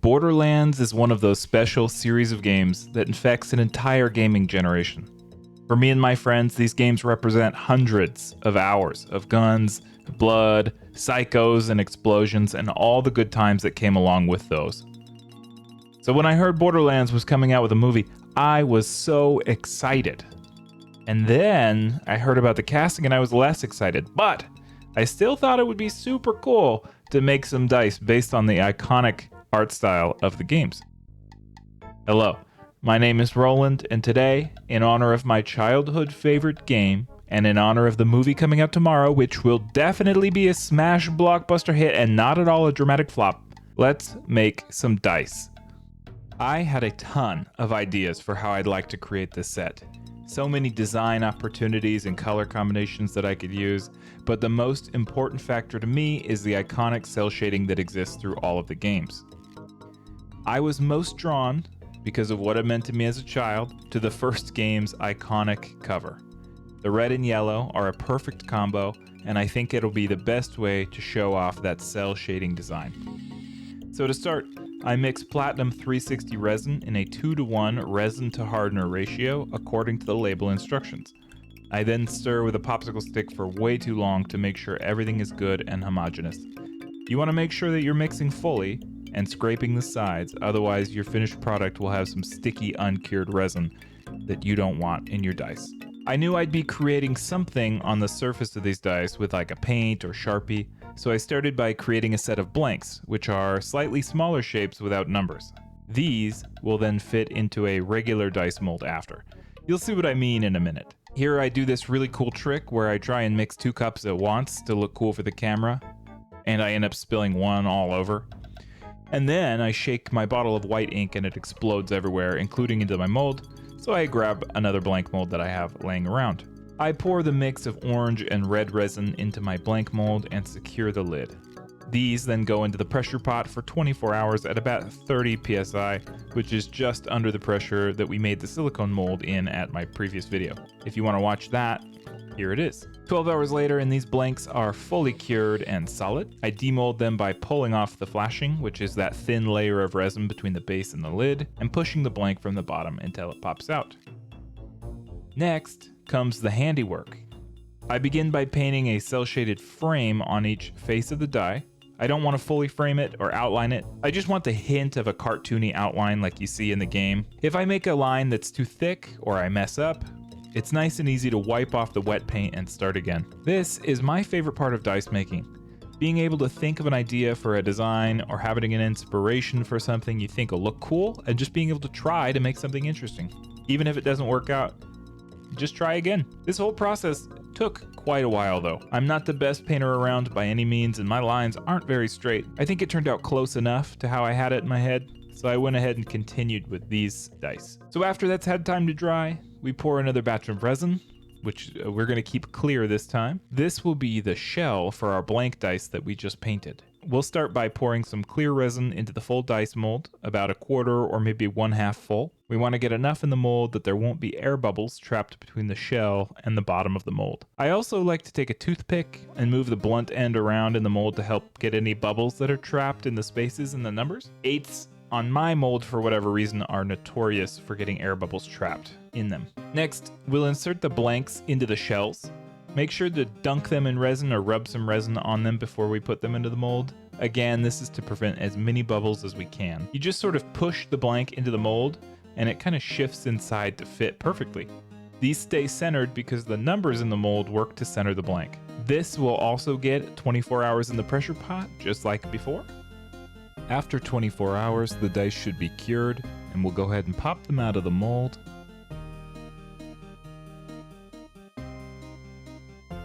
Borderlands is one of those special series of games that infects an entire gaming generation. For me and my friends, these games represent hundreds of hours of guns, blood, psychos, and explosions, and all the good times that came along with those. So when I heard Borderlands was coming out with a movie, I was so excited. And then I heard about the casting and I was less excited, but I still thought it would be super cool to make some dice based on the iconic art style of the games. Hello, my name is Roland, and today, in honor of my childhood favorite game, and in honor of the movie coming out tomorrow, which will definitely be a smash blockbuster hit and not at all a dramatic flop, let's make some dice. I had a ton of ideas for how I'd like to create this set. So many design opportunities and color combinations that I could use, but the most important factor to me is the iconic cell shading that exists through all of the games. I was most drawn, because of what it meant to me as a child, to the first game's iconic cover. The red and yellow are a perfect combo, and I think it'll be the best way to show off that cell shading design. So to start, I mix platinum 360 resin in a 2-to-1 resin to hardener ratio according to the label instructions. I then stir with a popsicle stick for way too long to make sure everything is good and homogeneous. You want to make sure that you're mixing fully and scraping the sides, otherwise your finished product will have some sticky uncured resin that you don't want in your dice. I knew I'd be creating something on the surface of these dice with like a paint or Sharpie, so I started by creating a set of blanks, which are slightly smaller shapes without numbers. These will then fit into a regular dice mold after. You'll see what I mean in a minute. Here I do this really cool trick where I try and mix 2 cups at once to look cool for the camera, and I end up spilling one all over. And then I shake my bottle of white ink and it explodes everywhere, including into my mold, so I grab another blank mold that I have laying around. I pour the mix of orange and red resin into my blank mold and secure the lid. These then go into the pressure pot for 24 hours at about 30 psi, which is just under the pressure that we made the silicone mold in at my previous video. If you want to watch that, here it is. 12 hours later, and these blanks are fully cured and solid. I demold them by pulling off the flashing, which is that thin layer of resin between the base and the lid, and pushing the blank from the bottom until it pops out. Next comes the handiwork. I begin by painting a cel-shaded frame on each face of the die. I don't want to fully frame it or outline it. I just want the hint of a cartoony outline like you see in the game. If I make a line that's too thick or I mess up, it's nice and easy to wipe off the wet paint and start again. This is my favorite part of dice making. Being able to think of an idea for a design or having an inspiration for something you think will look cool, and just being able to try to make something interesting. Even if it doesn't work out, just try again. This whole process took quite a while though. I'm not the best painter around by any means, and my lines aren't very straight. I think it turned out close enough to how I had it in my head, so I went ahead and continued with these dice. So after that's had time to dry, we pour another batch of resin, which we're going to keep clear this time. This will be the shell for our blank dice that we just painted. We'll start by pouring some clear resin into the full dice mold, about a quarter or maybe 1/2 full. We want to get enough in the mold that there won't be air bubbles trapped between the shell and the bottom of the mold. I also like to take a toothpick and move the blunt end around in the mold to help get any bubbles that are trapped in the spaces and the numbers. 8s on my mold, for whatever reason, are notorious for getting air bubbles trapped in them. Next, we'll insert the blanks into the shells. Make sure to dunk them in resin or rub some resin on them before we put them into the mold. Again, this is to prevent as many bubbles as we can. You just sort of push the blank into the mold and it kind of shifts inside to fit perfectly. These stay centered because the numbers in the mold work to center the blank. This will also get 24 hours in the pressure pot, just like before. After 24 hours, the dice should be cured, and we'll go ahead and pop them out of the mold.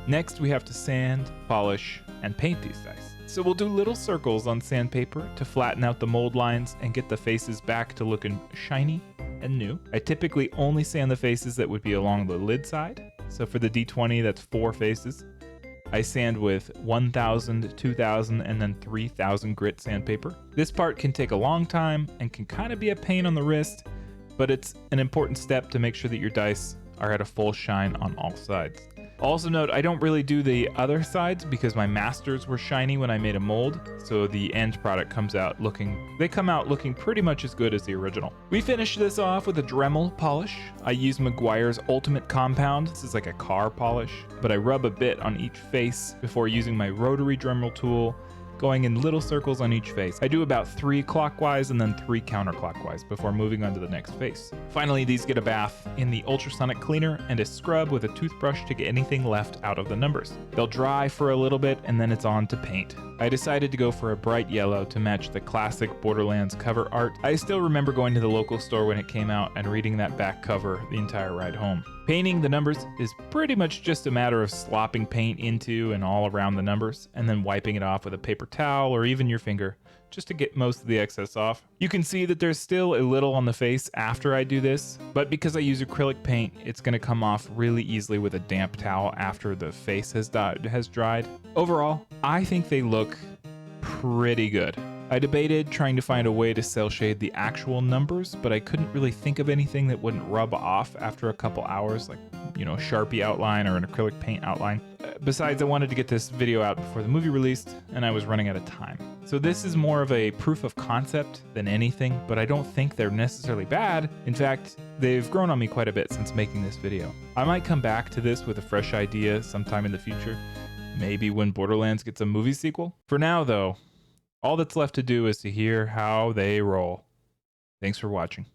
Next, we have to sand, polish, and paint these dice. So we'll do little circles on sandpaper to flatten out the mold lines and get the faces back to looking shiny and new. I typically only sand the faces that would be along the lid side. So for the D20, that's 4 faces. I sand with 1000, 2000, and then 3000 grit sandpaper. This part can take a long time and can kind of be a pain on the wrist, but it's an important step to make sure that your dice are at a full shine on all sides. Also note, I don't really do the other sides because my masters were shiny when I made a mold, so the end product they come out looking pretty much as good as the original. We finished this off with a Dremel polish. I use Meguiar's Ultimate Compound. This is like a car polish, but I rub a bit on each face before using my rotary Dremel tool, going in little circles on each face. I do about 3 clockwise and then 3 counterclockwise before moving on to the next face. Finally, these get a bath in the ultrasonic cleaner and a scrub with a toothbrush to get anything left out of the numbers. They'll dry for a little bit and then it's on to paint. I decided to go for a bright yellow to match the classic Borderlands cover art. I still remember going to the local store when it came out and reading that back cover the entire ride home. Painting the numbers is pretty much just a matter of slopping paint into and all around the numbers and then wiping it off with a paper towel or even your finger just to get most of the excess off. You can see that there's still a little on the face after I do this, but because I use acrylic paint, it's going to come off really easily with a damp towel after the face has dried. Overall, I think they look pretty good. I debated trying to find a way to cel shade the actual numbers, but I couldn't really think of anything that wouldn't rub off after a couple hours, like, Sharpie outline or an acrylic paint outline. Besides, I wanted to get this video out before the movie released, and I was running out of time. So this is more of a proof of concept than anything, but I don't think they're necessarily bad. In fact, they've grown on me quite a bit since making this video. I might come back to this with a fresh idea sometime in the future, maybe when Borderlands gets a movie sequel. For now, though, all that's left to do is to hear how they roll. Thanks for watching.